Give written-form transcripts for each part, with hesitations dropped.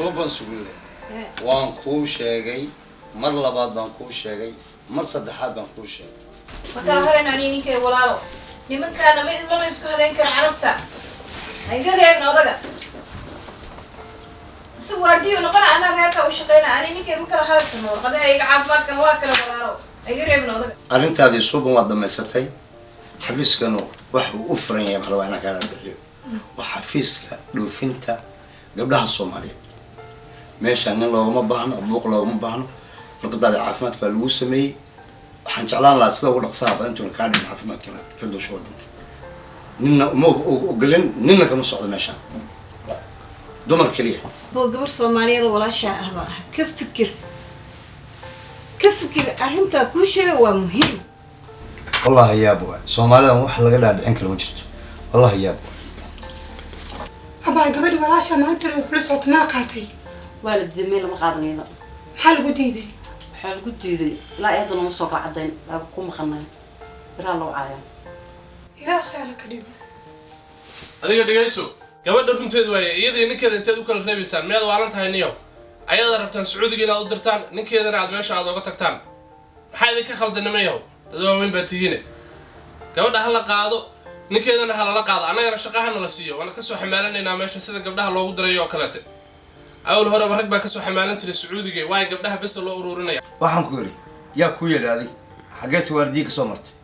صوبا سقولة وان كوشة مر لبعض بان كوشة مر صدحات بان كوشة فكر هرنا نيني كي ولارو لمن كان ما يسكو هذين كعربتا هيجي ريب نوضجا سواردي ونقول أنا ريبك وشقينا أنا نيني كي مكر هربت النور قد هيك عافمات كان واكل ولارو هيجي ريب نوضجا أنت هذه صوبا وضع مساتي حفيز كانوا وحو أفرن يا محلو أنا كان أدعيه وحفيز لو فينتا قبلها الصومالية ماشي أنا لو ما بعنا أبوق لو ما بعنا القطاع عافمات كان الوسمي حنجعلان لا سida ugu dhaqsaha badan intuu ka dhigay caafimaadka ka doosho wadanka ninna ma ogolen ninna kama socdo meesha dumar kaliya boo gabar Soomaaliyeed walaasha ah ka fikir arrinta ku sheeg waa muhiim wallahi yaabo Soomaalida wax laga dhaadhicin karo jirto wallahi yaabo aba gabadhi walaasha maanta kula socota ma qaatay waalid meel ma qaadanaydo maxaa lagu diiday waxaa lagu diiday ilaa ayada lama soo qacdayn baa ku maqnay biraa loo caayay ilaa khayr ka dhigo adiga dhigayso gabadha runteedu waayay iyadii ninkeeda inteed u kala reebaysaan meed waalan tahay niyo ayada rabtaan Sacuudiga inaad u dirtaan ninkeedana aad meesha aad uga tagtaan maxaa idinka khaldanamayo dad waaweyn baa tihiin gabadha hala qaado ninkeedana hala la qaado annagana shaqaha la siiyo wana ka soo xamaalanayna meesha sida gabdhaha loogu dirayo kale أول هرة برك بكسو حمالين تري السعودية واي قبلها بس الله أورورنا waxaan ku yiri yaa ku yeelaaday xagees waardiye ka soo martay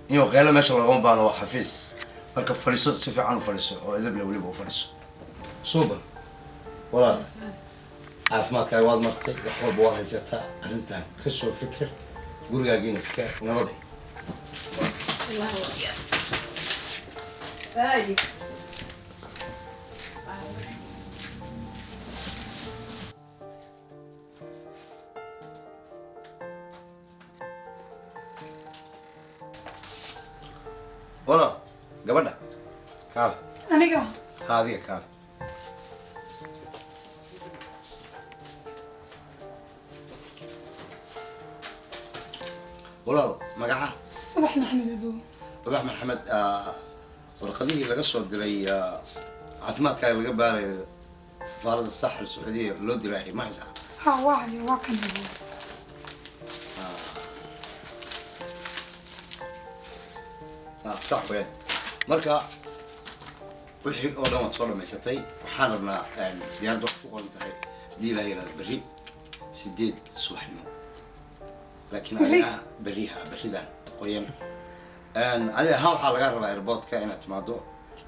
inuu qeelo meesha laga baano waa xafiis marka fariiso si fiican u fariiso oo idab leh waliba u fariiso suuban walaal caafimaadka waad martay wax walba waa haysataa arrintan ka soo fikir gurigaagiina iska nabaday الله هادي ولا قبلنا كار aniga هذه كار ولا مقعة ubax maxamed abo ubax maxamed warqadihii laga soo diray caafimaadka laga baaray safaaradda saaxil Sacuudiga loo diray ma haysaa ha waayo waa kan abo صح وين مركا وحي oo dhan soo dhameysatay waxaan rabnaa diyaar doon ku qorantahay diila yiraahdo bari 8 subaxnimo laakiin aniga baridan qoyan adi ahaan waxaa laga rabaa airportka inaad timaado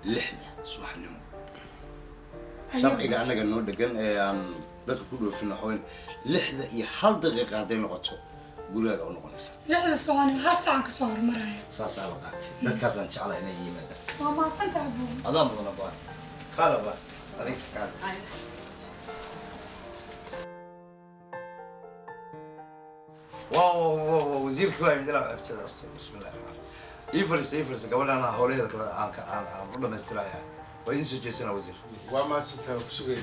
6 subaxnimo sharciga anaga noo degan ee aan dadku ku dhoofin waxweyn 6 iyo 1 daqiiqo haday noqoto guriga oo noqonaysa lixda socon hal saac ka soo hormaraya saas aan qaatay dadkaas aan jeclahay inay yimaadaan waa ma santa abo adaan mudana baa kala baa adiga kala واو وزير كواي مدير ابتدى بسم الله الرحمن يفرس قبل انا هوليدا كلا aan u dhameystirayaa way in soo jeesana wasiir waa ma santaa ku sugay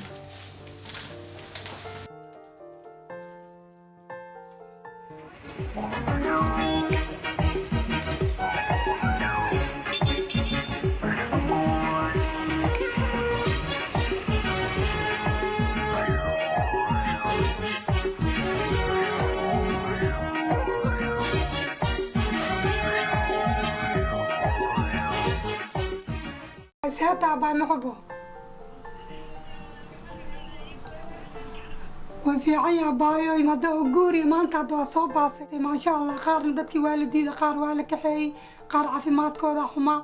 ساعتها باي محبو وفي عيا بايو يمدو غوري ما انت دوا سو باسay ما شاء الله qaarna dadkii waalidiida qaar waa la kaxeeyay qaar caafimaadkooda xuma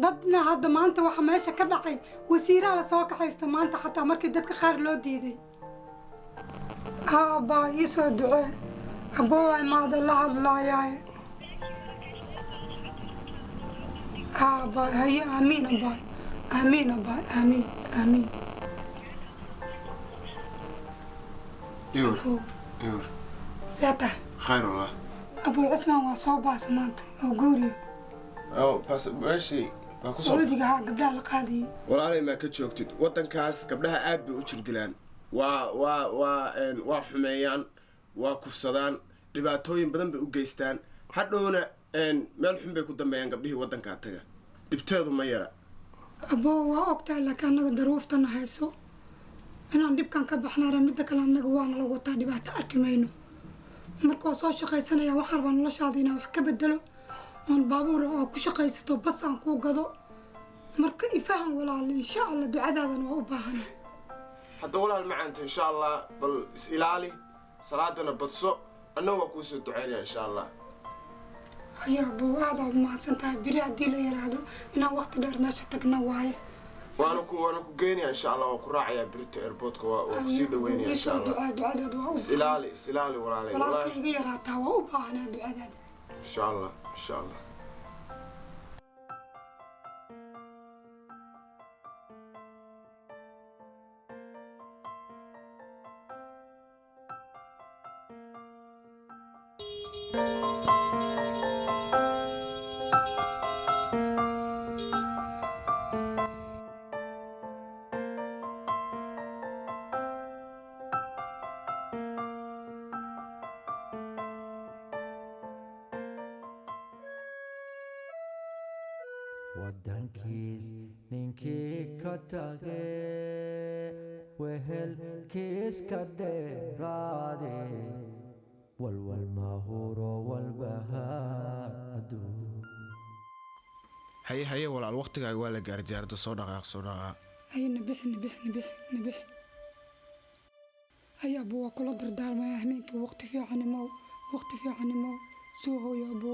dadna hadda maanta waxa meesha ka dhacay wasiiraha la soo kaxaysta maanta xataa markii dadka qaar loo diiday baa ii soo ducee aboo imaada la hadlaayay baa hay amiin baa آمين أبا آمين آمين يور ساتا خير والله أبو عثمان وصوبة سمانتي وقولي أو بس ماشي سعودي قبلها القاضي والله ما كنت شوكتد وطن كاس قبلها أب وشك دلان وحميان وكفصدان dhibaatooyin badan bay u geystaan hadhowna meel xun bay ku dambeeyaan gabdhihii wadanka taga dhibteedu ma yara aboo waa ogtahay laakiin anaga daruuftana hayso inaan dhibkan ka baxnaa midda kale annaga waana la wataa dhibaato arki mayno marka waa soo shaqaysanaya waxaan rabaa noloshaada inaan wax ka bedelo oon baabuur oo ku shaqaysato bas aan kuu gado marka ifaham walaal insha allah ducadaadana waa u baahanaa hadda walaal macaanta insha allah bal is ilaali salaadana badso annaga waa kuusoo ducaynaya insha allah ayaa buu aad aad mahadsan tahay beri haddii la yaraahdo inaan waqti dheer meesha tagna waaye waana ku geynaya insha allah waa ku raacayaa birita airportka waa kusii dhaweynaya insha allah ducadaada waa u is ilaali walaalay walaalka iga yaraataa waa u baahanaa ducadaada insha allah insha allah waddankiis ninkii ka tage wehelkiis ka dheeraade walwal mahuro walbahaadu haye walaal waqtigaaga waa la gaaray diyaarada soo dhaqaaq ay nabix ay abu waa kula dardaarmaya hameenkii waqti fiicanimo soo hooyo abu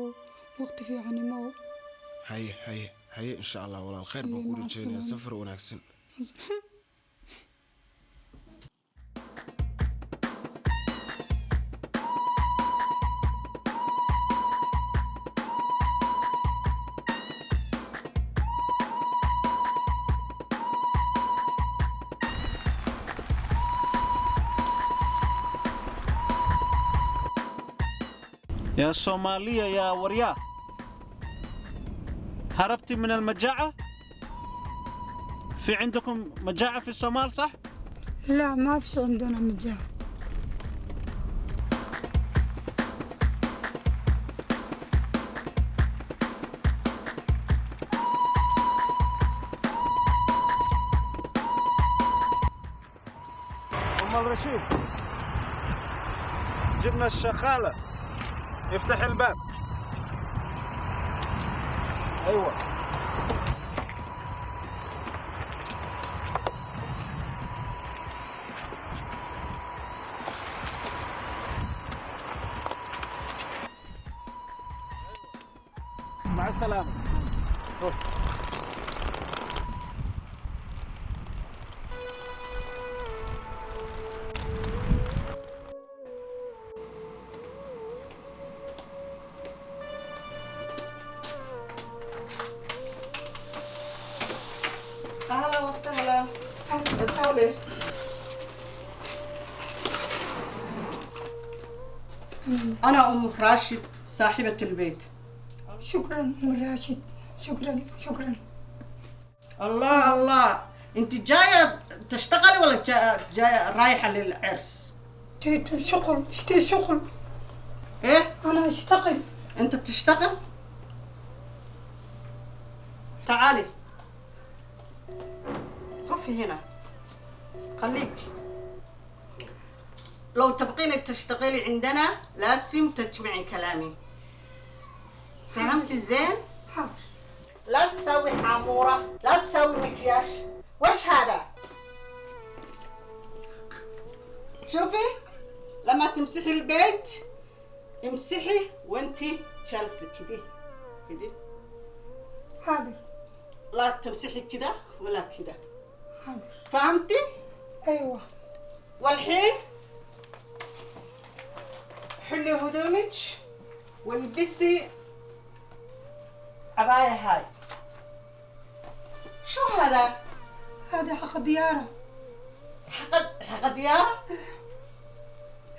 waqti fiicanimo haye insha allah walaal khayr baan ku rajeynayaa safar wanaagsan يا صومالية يا وريا هربتي من المجاعة؟ في عندكم مجاعة في الصومال صح؟ لا ما فيش عندنا مجاعة أم الرشيد جبنا الشغالة افتح الباب ايوه مع السلامة روح أهلا وسهلا ادخلي أنا أم راشد صاحبة البيت. شكرا أم راشد شكرا الله أنت جاية تشتغلي ولا جاية رايحة للعرس؟ جيت شغل اشتي شغل إيه؟ أنا أشتغل أنت تشتغل؟ تعالي قفي هنا خليك لو تبقين تشتغلي عندنا لازم تجمعي كلامي فهمتي زين؟ حاضر لا تسوي حامورة لا تسوي مكياج وش هذا؟ شوفي لما تمسحي البيت امسحي وانتي جالسة كده حاضر لا تمسحي كده ولا كده حاضر فهمتي؟ أيوة والحين حلي هدومك والبسي عباية هاي شو هذا؟ هذا حق ديارة حق ديارة؟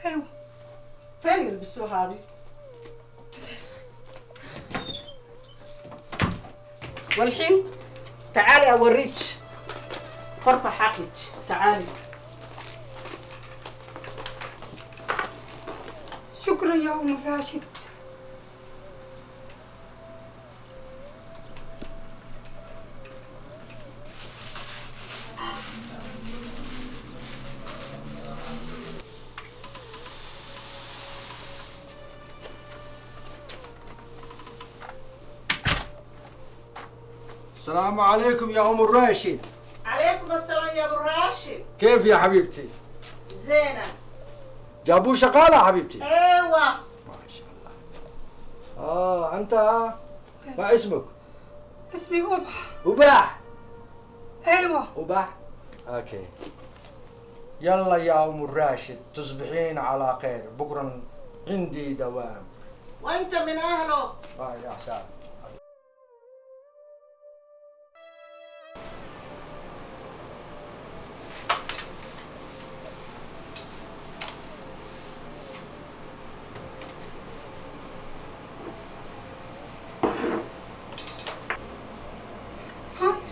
أيوة فين يلبسوا هذه؟ والحين تعالي أوريك غرفة حقك تعالي شكرا يا أم راشد السلام عليكم يا ام الراشد. عليكم السلام يا ابو راشد. كيف يا حبيبتي؟ زينة. جابوا شغالة حبيبتي؟ ايوه. ما شاء الله. انت ما اسمك؟ اسمي وبح. وباح. ايوه وباح. اوكي. يلا يا ام الراشد تصبحين على خير، بكره عندي دوام. وانت من اهله. يا سلام.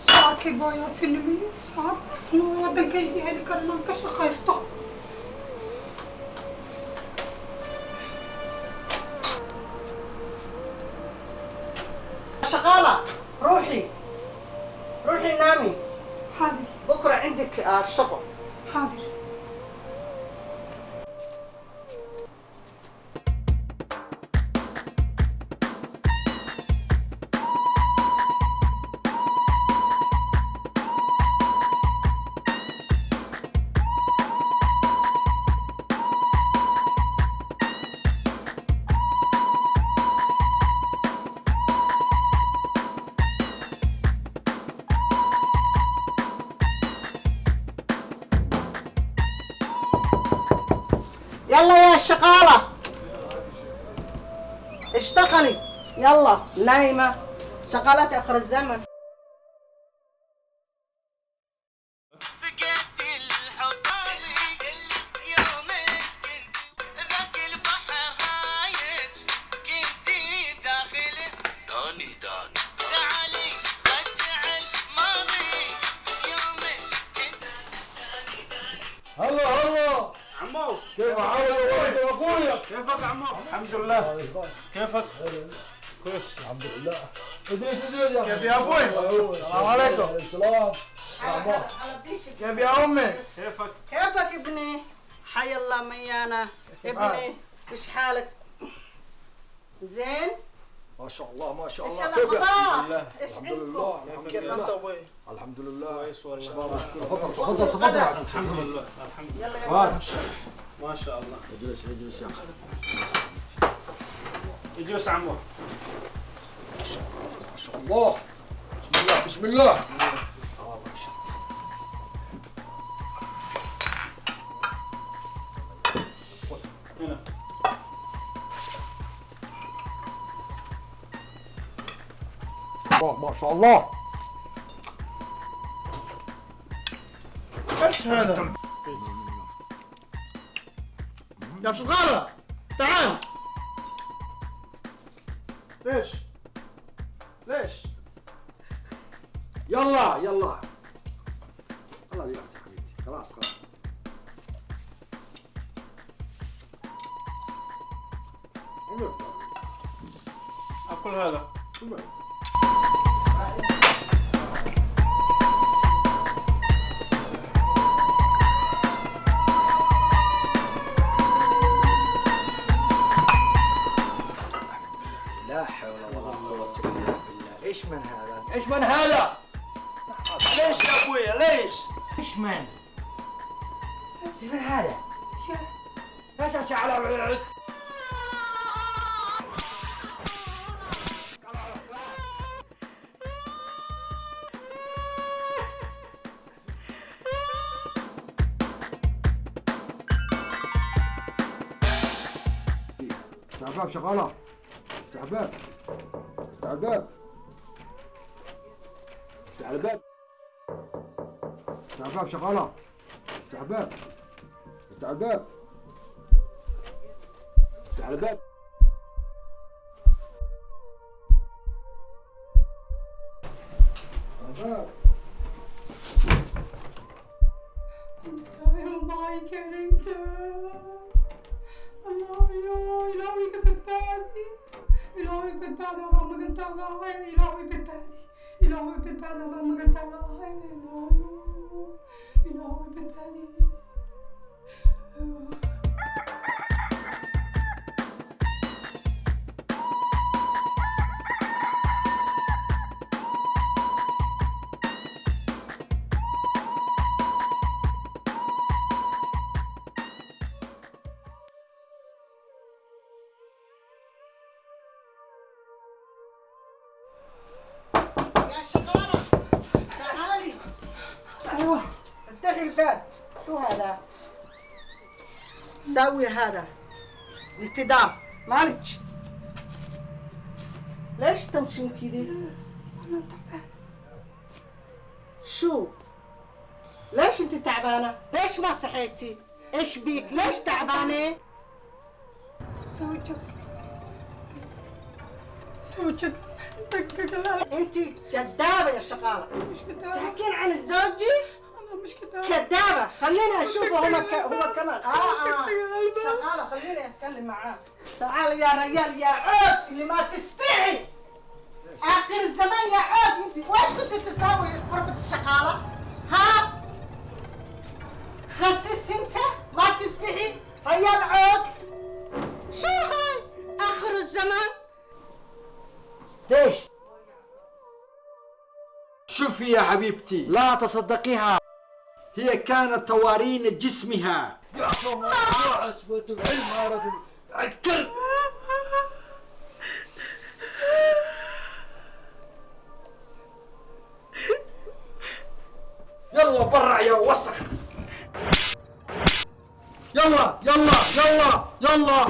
saakay booyaasinimiyo saad anuu waddankayga heli karo inaan ka shaqaysto. شغالة روحي نامي. حاضر. بكرة عندك شغل. حاضر. يلا يا شغالة اشتغلي. يلا نايمة شغالة آخر الزمن. هلا عمو كيف حالك يا اخويا؟ كيفك عمو؟ الحمد لله. كيفك؟ كويس الحمد لله. اجلس يا كيف يا ابوي؟ السلام عليكم. السلام. كيف يا امي؟ كيفك ابني؟ حي الله ميانا ابني. ايش حالك؟ زين؟ ما شاء الله ما شاء ايش الله. كيف الاخبار؟ ايش الحمد لله. كيف انت ابوي؟ الحمد لله كويس والله. تفضل تفضل تفضل. الحمد لله الحمد لله. يلا يا ما شاء الله. اجلس اجلس يا اخي. اجلس عمو. ما شاء الله. بسم الله بسم الله. ما شاء هنا. الله ما شاء الله. ايش هذا؟ يا شغالة تعال. ليش؟ يلا يلا. الله يبارك يا حبيبتي. خلاص خلاص. اكل هذا. لا حول ولا قوة إلا بالله. إيش من هذا؟ إيش من هذا؟ ليش يا أبويا ليش؟ إيش من؟ إيش من هذا؟ ليش شعر؟ تعباب شغالة. تعباب تعباب تعباب تعباب شغالة. تعباب تعباب تعباب. تعباب. إلهي معك أنت. الله إلهي بدبادي. إلهي بدبادي الله مقنت الله. إلهي بدبادي. إلهي بدبادي الله مقنت الله. إلهي بدبادي. افتحي الباب. شو هذا؟ سوي هذا انتظام معلش. ليش تمشين كذي؟ أنا تعبانة. شو؟ ليش انت تعبانة؟ ليش ما صحيتي؟ ايش بيك؟ ليش تعبانة؟ زوجك دقق القلب. انت كذابة يا شغالة. مش كذابة. تحكين عن زوجي؟ أنا مش كذابة. كذابة. خليني اشوفه هو كمان. شغالة خليني اتكلم معاه. تعال يا ريال يا عود اللي ما تستحي. اخر الزمان يا عود انت وايش كنت تساوي غرفة الشغالة؟ ها؟ خسس انت ما تستحي ريال عود. شو هاي؟ اخر الزمان. ليش؟ شوفي يا حبيبتي لا تصدقيها، هي كانت توارين جسمها. يا عصبة العلم يا رجل الكلب. يلا برع يا وسخ. يلا يلا يلا يلا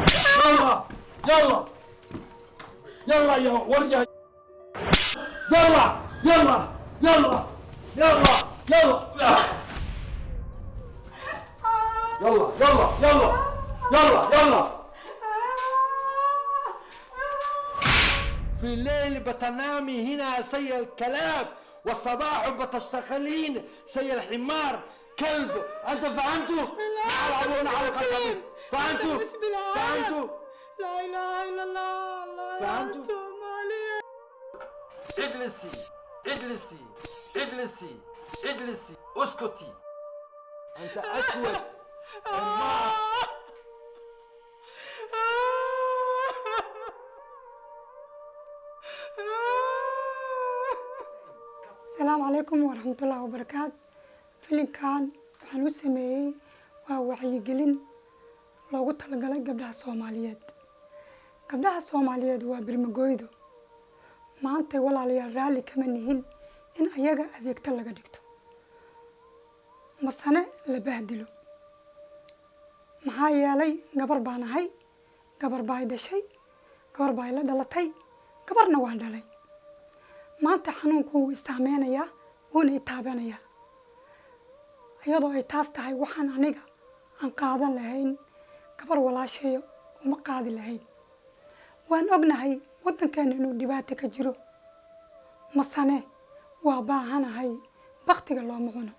يلا يلا يلا يا ورجة. يلا يلا يلا يلا يلا يلا يلا يلا يلا يلا. في الليل بتنامي هنا زي الكلاب، والصباح بتشتغلين زي الحمار كلب. انت فهمتوا؟ فهمتوا؟ فهمتوا؟ لا إله إلا الله. الله فهمتوا؟ يعصم عليك. اجلسي اجلسي اجلسي اجلسي اسكتي. انت اسود حمار. السلام عليكم ورحمة الله وبركاته. فيلمكان waxaan u sameeyey waa wacyigelin loogu talagalay gabdhaha Soomaaliyeed. Gabdhaha Soomaaliyeed waa birmagooydo. maanta walaalayaal raalli kama nihin in ayaga adeegta laga dhigto masane la bahdilo. maxaa yeelay gabar baan ahay, gabar baa dhashay, gabar baa la dhalatay, gabarna waan dhalay. maanta xanuunku wuu isaameynaya, wuuna itaabanaya. iyadoo ay taas tahay waxaan aniga aan qaadan lahayn gabar walaashay uma qaadi lahayn. waan ognahay waddankeena inuu dhibaato ka jiro, masane waa baahanahay baktiga looma cuno.